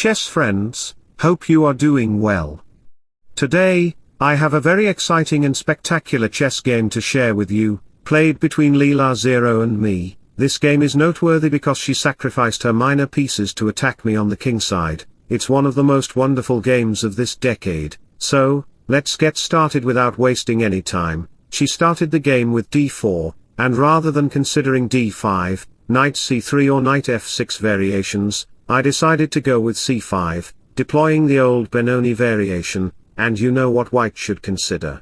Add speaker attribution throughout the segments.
Speaker 1: Chess friends, hope you are doing well. Today, I have a very exciting and spectacular chess game to share with you, played between LeelaZero and me. This game is noteworthy because she sacrificed her minor pieces to attack me on the king side. It's one of the most wonderful games of this decade. So, let's get started without wasting any time. She started the game with d4, and rather than considering d5, knight c3 or knight f6 variations, I decided to go with c5, deploying the old Benoni variation, and you know what white should consider.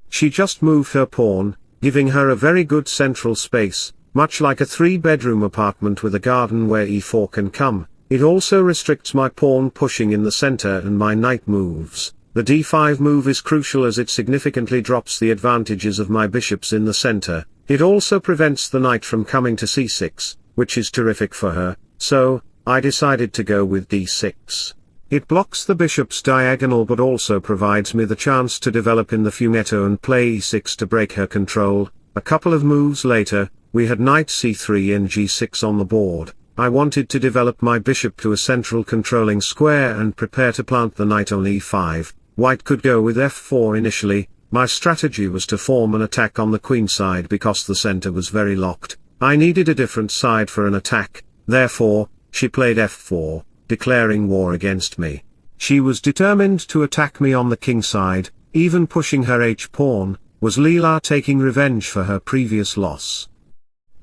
Speaker 1: She just moved her pawn, giving her a very good central space, much like a 3-bedroom apartment with a garden where e4 can come. It also restricts my pawn pushing in the center and my knight moves. The d5 move is crucial as it significantly drops the advantages of my bishops in the center. It also prevents the knight from coming to c6, which is terrific for her, so I decided to go with d6. It blocks the bishop's diagonal but also provides me the chance to develop in the fumetto and play e6 to break her control. A couple of moves later, we had knight c3 and g6 on the board. I wanted to develop my bishop to a central controlling square and prepare to plant the knight on e5. White could go with f4 initially. My strategy was to form an attack on the queen side because the center was very locked. I needed a different side for an attack, therefore, she played f4, declaring war against me. She was determined to attack me on the king side, even pushing her h-pawn. Was Leela taking revenge for her previous loss?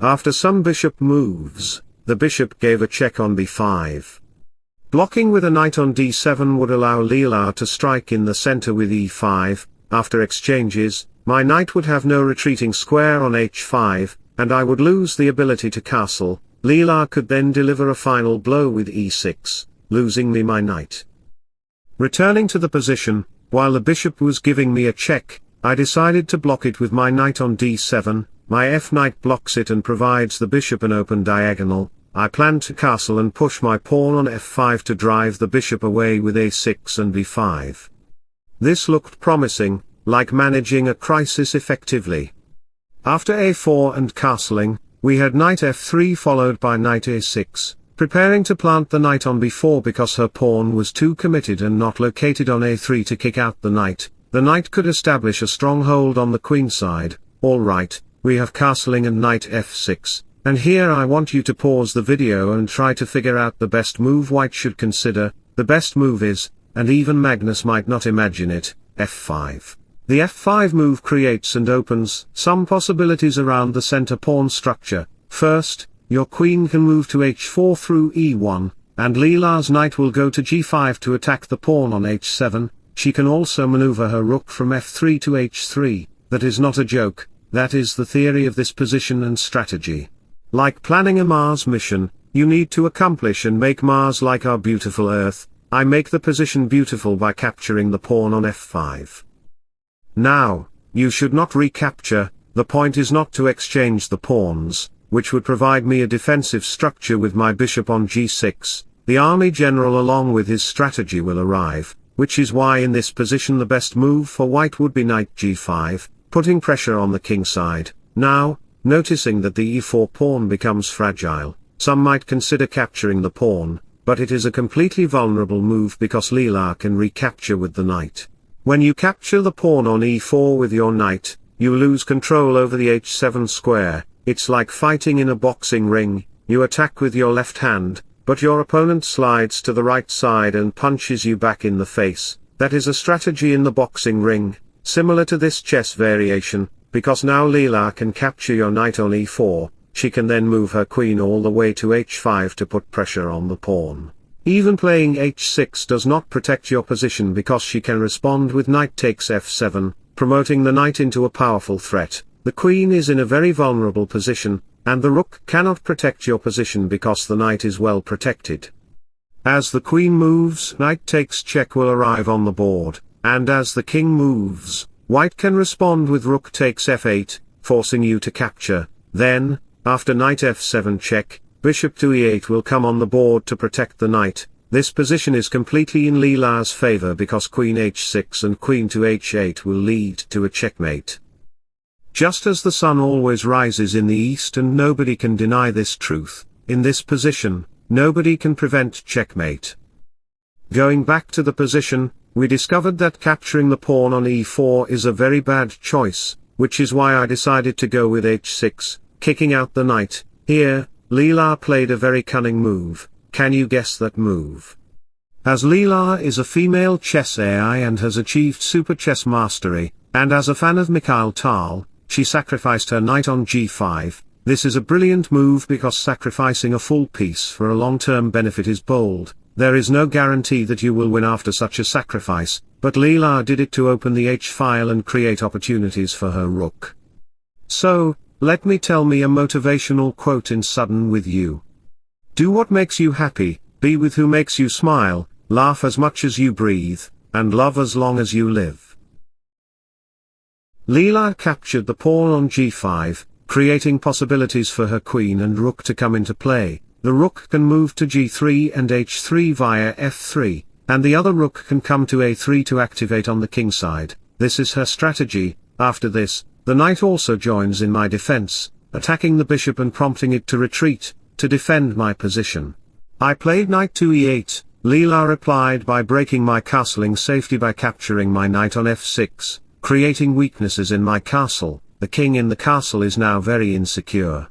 Speaker 1: After some bishop moves, the bishop gave a check on b5. Blocking with a knight on d7 would allow Leela to strike in the center with e5. After exchanges, my knight would have no retreating square on h5, and I would lose the ability to castle. Leela could then deliver a final blow with e6, losing me my knight. Returning to the position, while the bishop was giving me a check, I decided to block it with my knight on d7. My f-knight blocks it and provides the bishop an open diagonal. I planned to castle and push my pawn on f5 to drive the bishop away with a6 and b5. This looked promising, like managing a crisis effectively. After a4 and castling, we had knight f3 followed by knight a6, preparing to plant the knight on b4 because her pawn was too committed and not located on a3 to kick out the knight. The knight could establish a stronghold on the queen side. Alright, we have castling and knight f6, and here I want you to pause the video and try to figure out the best move white should consider. The best move is, and even Magnus might not imagine it, f5. The f5 move creates and opens some possibilities around the center pawn structure. First, your queen can move to h4 through e1, and Leela's knight will go to g5 to attack the pawn on h7. She can also maneuver her rook from f3 to h3. That is not a joke, that is the theory of this position and strategy. Like planning a Mars mission, you need to accomplish and make Mars like our beautiful Earth. I make the position beautiful by capturing the pawn on f5. Now, you should not recapture. The point is not to exchange the pawns, which would provide me a defensive structure with my bishop on g6. The army general along with his strategy will arrive, which is why in this position the best move for white would be knight g5, putting pressure on the king side. Now, noticing that the e4 pawn becomes fragile, some might consider capturing the pawn, but it is a completely vulnerable move because Leela can recapture with the knight. When you capture the pawn on e4 with your knight, you lose control over the h7 square. It's like fighting in a boxing ring. You attack with your left hand, but your opponent slides to the right side and punches you back in the face. That is a strategy in the boxing ring, similar to this chess variation, because now Leela can capture your knight on e4, she can then move her queen all the way to h5 to put pressure on the pawn. Even playing h6 does not protect your position because she can respond with knight takes f7, promoting the knight into a powerful threat. The queen is in a very vulnerable position, and the rook cannot protect your position because the knight is well protected. As the queen moves, knight takes check will arrive on the board, and as the king moves, white can respond with rook takes f8, forcing you to capture. Then, after knight f7 check, bishop to e8 will come on the board to protect the knight. This position is completely in Leela's favor because queen h6 and queen to h8 will lead to a checkmate. Just as the sun always rises in the east and nobody can deny this truth, in this position, nobody can prevent checkmate. Going back to the position, we discovered that capturing the pawn on e4 is a very bad choice, which is why I decided to go with h6, kicking out the knight. Here, Leela played a very cunning move. Can you guess that move? As Leela is a female chess AI and has achieved super chess mastery, and as a fan of Mikhail Tal, she sacrificed her knight on g5. This is a brilliant move because sacrificing a full piece for a long-term benefit is bold. There is no guarantee that you will win after such a sacrifice, but Leela did it to open the h-file and create opportunities for her rook. So, let me tell me a motivational quote in sudden with you. Do what makes you happy, be with who makes you smile, laugh as much as you breathe, and love as long as you live. Leela captured the pawn on g5, creating possibilities for her queen and rook to come into play. The rook can move to g3 and h3 via f3, and the other rook can come to a3 to activate on the king side. This is her strategy. After this, the knight also joins in my defense, attacking the bishop and prompting it to retreat, to defend my position. I played knight to e8, Leela replied by breaking my castling safety by capturing my knight on f6, creating weaknesses in my castle. The king in the castle is now very insecure.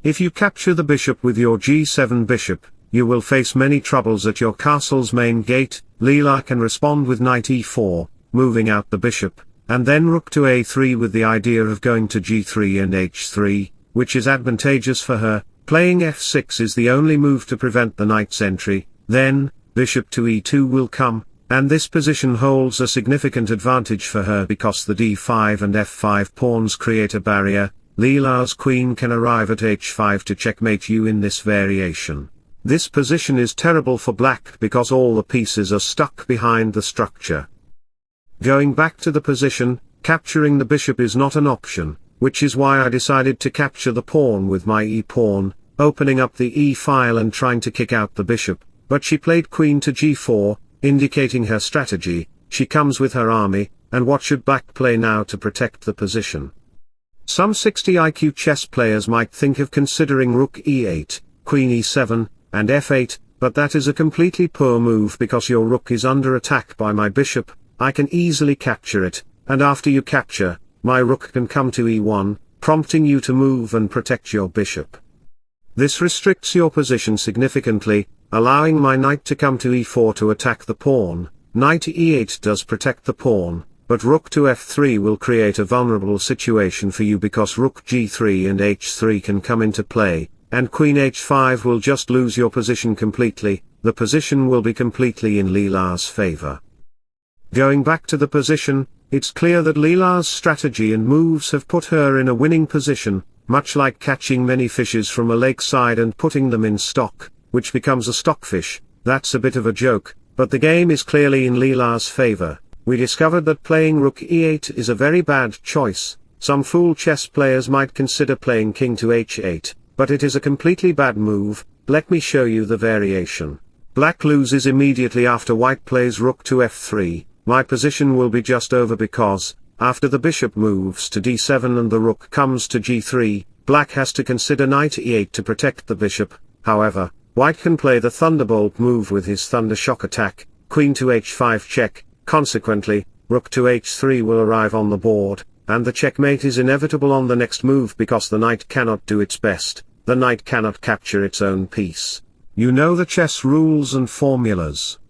Speaker 1: If you capture the bishop with your g7 bishop, you will face many troubles at your castle's main gate. Leela can respond with knight e4, moving out the bishop, and then rook to a3 with the idea of going to g3 and h3, which is advantageous for her. Playing f6 is the only move to prevent the knight's entry. Then, bishop to e2 will come, and this position holds a significant advantage for her because the d5 and f5 pawns create a barrier. Leela's queen can arrive at h5 to checkmate you in this variation. This position is terrible for black because all the pieces are stuck behind the structure. Going back to the position, capturing the bishop is not an option, which is why I decided to capture the pawn with my e-pawn, opening up the e-file and trying to kick out the bishop, but she played queen to g4, indicating her strategy. She comes with her army, and what should black play now to protect the position? Some 60 IQ chess players might think of considering rook e8, queen e7, and f8, but that is a completely poor move because your rook is under attack by my bishop. I can easily capture it, and after you capture, my rook can come to e1, prompting you to move and protect your bishop. This restricts your position significantly, allowing my knight to come to e4 to attack the pawn. Knight e8 does protect the pawn, but rook to f3 will create a vulnerable situation for you because rook g3 and h3 can come into play, and queen h5 will just lose your position completely. The position will be completely in Leela's favor. Going back to the position, it's clear that Leela's strategy and moves have put her in a winning position, much like catching many fishes from a lakeside and putting them in stock, which becomes a stockfish. That's a bit of a joke, but the game is clearly in Leela's favor. We discovered that playing rook e8 is a very bad choice. Some fool chess players might consider playing king to h8, but it is a completely bad move. Let me show you the variation. Black loses immediately after white plays rook to f3. My position will be just over because, after the bishop moves to d7 and the rook comes to g3, black has to consider knight e8 to protect the bishop. However, white can play the thunderbolt move with his thunder shock attack, queen to h5 check. Consequently, rook to h3 will arrive on the board, and the checkmate is inevitable on the next move because the knight cannot do its best. The knight cannot capture its own piece. You know the chess rules and formulas.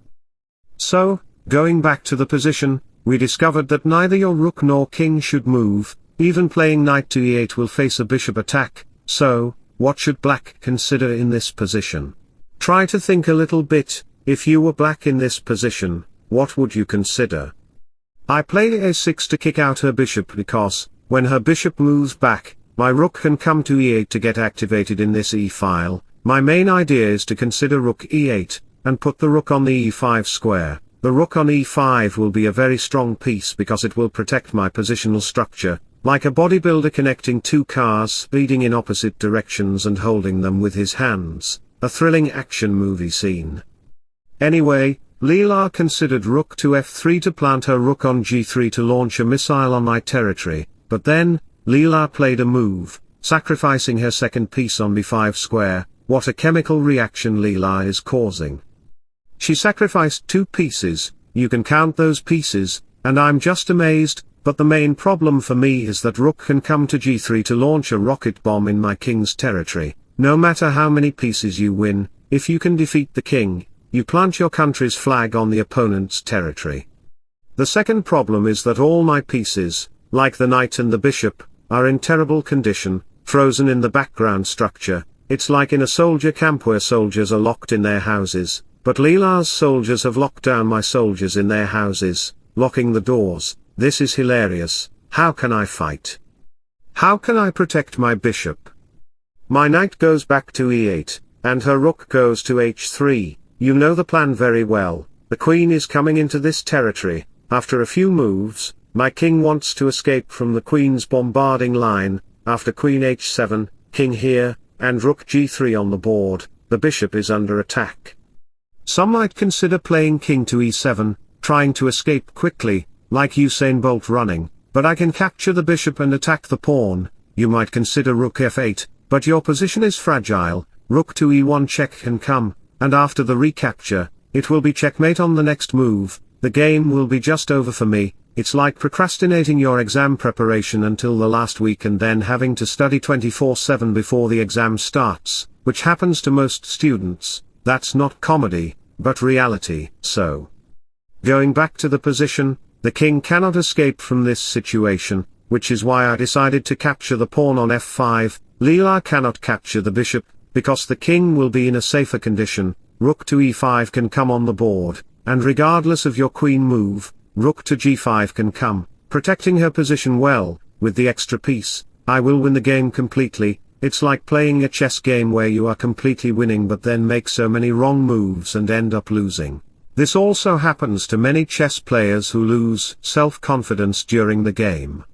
Speaker 1: So, going back to the position, we discovered that neither your rook nor king should move. Even playing knight to e8 will face a bishop attack. So, what should black consider in this position? Try to think a little bit. If you were black in this position, what would you consider? I played a6 to kick out her bishop because, when her bishop moves back, my rook can come to e8 to get activated in this e-file. My main idea is to consider rook e8, and put the rook on the e5 square. The rook on e5 will be a very strong piece because it will protect my positional structure, like a bodybuilder connecting two cars speeding in opposite directions and holding them with his hands. A thrilling action movie scene. Anyway, Leela considered rook to f3 to plant her rook on g3 to launch a missile on my territory, but then, Leela played a move, sacrificing her second piece on b5 square. What a chemical reaction Leela is causing. She sacrificed 2 pieces, you can count those pieces, and I'm just amazed, but the main problem for me is that rook can come to g3 to launch a rocket bomb in my king's territory. No matter how many pieces you win, if you can defeat the king, you plant your country's flag on the opponent's territory. The second problem is that all my pieces, like the knight and the bishop, are in terrible condition, frozen in the background structure. It's like in a soldier camp where soldiers are locked in their houses, but Leela's soldiers have locked down my soldiers in their houses, locking the doors. This is hilarious. How can I fight? How can I protect my bishop? My knight goes back to e8, and her rook goes to h3. You know the plan very well. The queen is coming into this territory. After a few moves, my king wants to escape from the queen's bombarding line. After queen h7, king here, and rook g3 on the board, the bishop is under attack. Some might consider playing king to e7, trying to escape quickly, like Usain Bolt running, but I can capture the bishop and attack the pawn. You might consider rook f8, but your position is fragile. Rook to e1 check can come, and after the recapture, it will be checkmate on the next move. The game will be just over for me. It's like procrastinating your exam preparation until the last week and then having to study 24/7 before the exam starts, which happens to most students. That's not comedy, but reality. So, going back to the position, the king cannot escape from this situation, which is why I decided to capture the pawn on f5. Leela cannot capture the bishop, because the king will be in a safer condition. Rook to e5 can come on the board, and regardless of your queen move, rook to g5 can come, protecting her position well. With the extra piece, I will win the game completely. It's like playing a chess game where you are completely winning but then make so many wrong moves and end up losing. This also happens to many chess players who lose self-confidence during the game.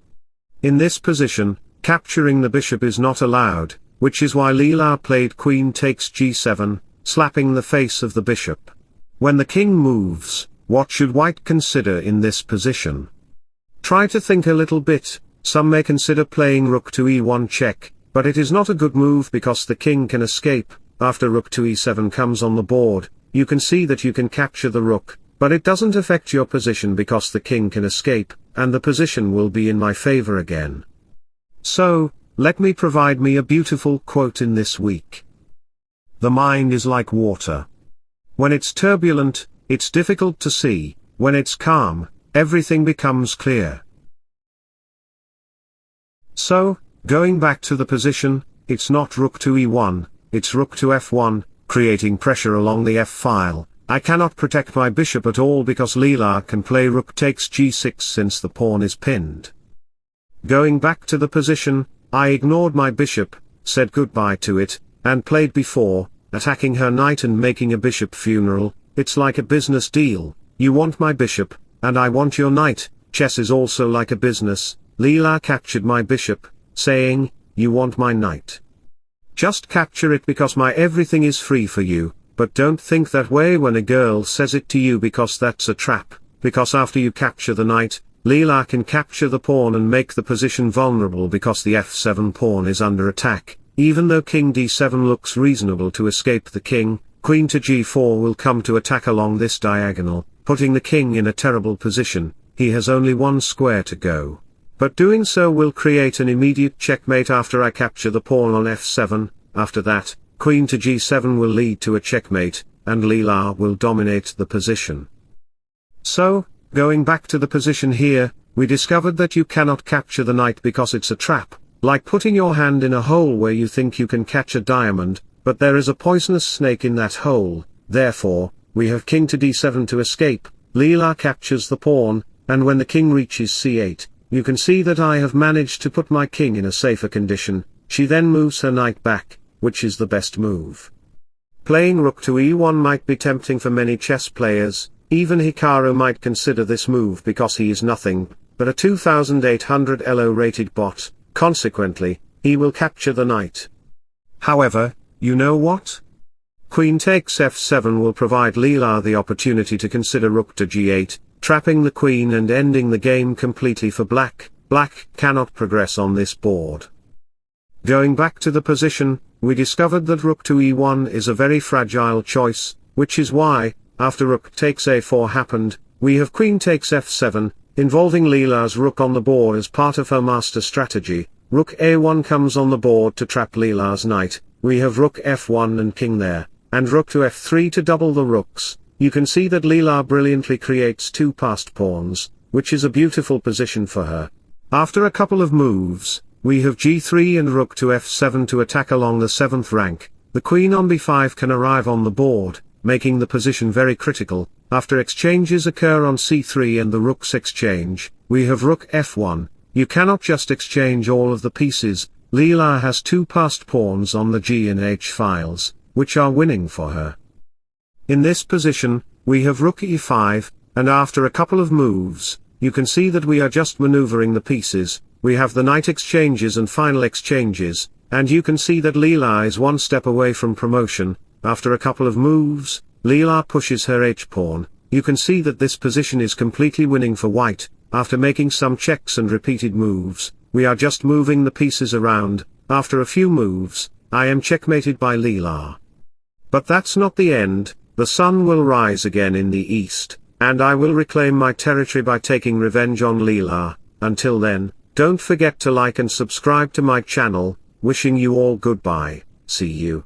Speaker 1: In this position, capturing the bishop is not allowed, which is why Leela played queen takes g7, slapping the face of the bishop. When the king moves, what should white consider in this position? Try to think a little bit. Some may consider playing rook to e1 check, but it is not a good move because the king can escape. After rook to e7 comes on the board, you can see that you can capture the rook, but it doesn't affect your position because the king can escape, and the position will be in my favor again. So, let me provide me a beautiful quote in this week. The mind is like water. When it's turbulent, it's difficult to see. When it's calm, everything becomes clear. So, going back to the position, it's not rook to e1, it's rook to f1, creating pressure along the f-file. I cannot protect my bishop at all because Leela can play rook takes g6 since the pawn is pinned. Going back to the position, I ignored my bishop, said goodbye to it, and played b4, attacking her knight and making a bishop funeral. It's like a business deal. You want my bishop, and I want your knight. Chess is also like a business. Leela captured my bishop, saying, you want my knight. Just capture it because my everything is free for you, but don't think that way when a girl says it to you because that's a trap, because after you capture the knight, Leela can capture the pawn and make the position vulnerable because the f7 pawn is under attack. Even though king d7 looks reasonable to escape the king, queen to g4 will come to attack along this diagonal, putting the king in a terrible position. He has only one square to go. But doing so will create an immediate checkmate after I capture the pawn on f7. After that, queen to g7 will lead to a checkmate, and Leela will dominate the position. So, going back to the position here, we discovered that you cannot capture the knight because it's a trap, like putting your hand in a hole where you think you can catch a diamond, but there is a poisonous snake in that hole. Therefore, we have king to d7 to escape. Leela captures the pawn, and when the king reaches c8, you can see that I have managed to put my king in a safer condition. She then moves her knight back, which is the best move. Playing rook to e1 might be tempting for many chess players. Even Hikaru might consider this move because he is nothing but a 2800 Elo rated bot. Consequently, he will capture the knight. However, you know what? Queen takes f7 will provide Leela the opportunity to consider rook to g8, trapping the queen and ending the game completely for black. Black cannot progress on this board. Going back to the position, we discovered that rook to e1 is a very fragile choice, which is why, after rook takes a4 happened, we have queen takes f7, involving Leela's rook on the board as part of her master strategy. Rook a1 comes on the board to trap Leela's knight, we have rook f1 and king there, and rook to f3 to double the rooks. You can see that Leela brilliantly creates two passed pawns, which is a beautiful position for her. After a couple of moves, we have g3 and rook to f7 to attack along the 7th rank. The queen on b5 can arrive on the board, making the position very critical. After exchanges occur on c3 and the rooks exchange, we have rook f1. You cannot just exchange all of the pieces. Leela has two passed pawns on the g and h files, which are winning for her. In this position, we have rook e5, and after a couple of moves, you can see that we are just maneuvering the pieces. We have the knight exchanges and final exchanges, and you can see that Leela is one step away from promotion. After a couple of moves, Leela pushes her h-pawn. You can see that this position is completely winning for white. After making some checks and repeated moves, we are just moving the pieces around. After a few moves, I am checkmated by Leela. But that's not the end. The sun will rise again in the east, and I will reclaim my territory by taking revenge on Leela. Until then, don't forget to like and subscribe to my channel. Wishing you all goodbye. See you.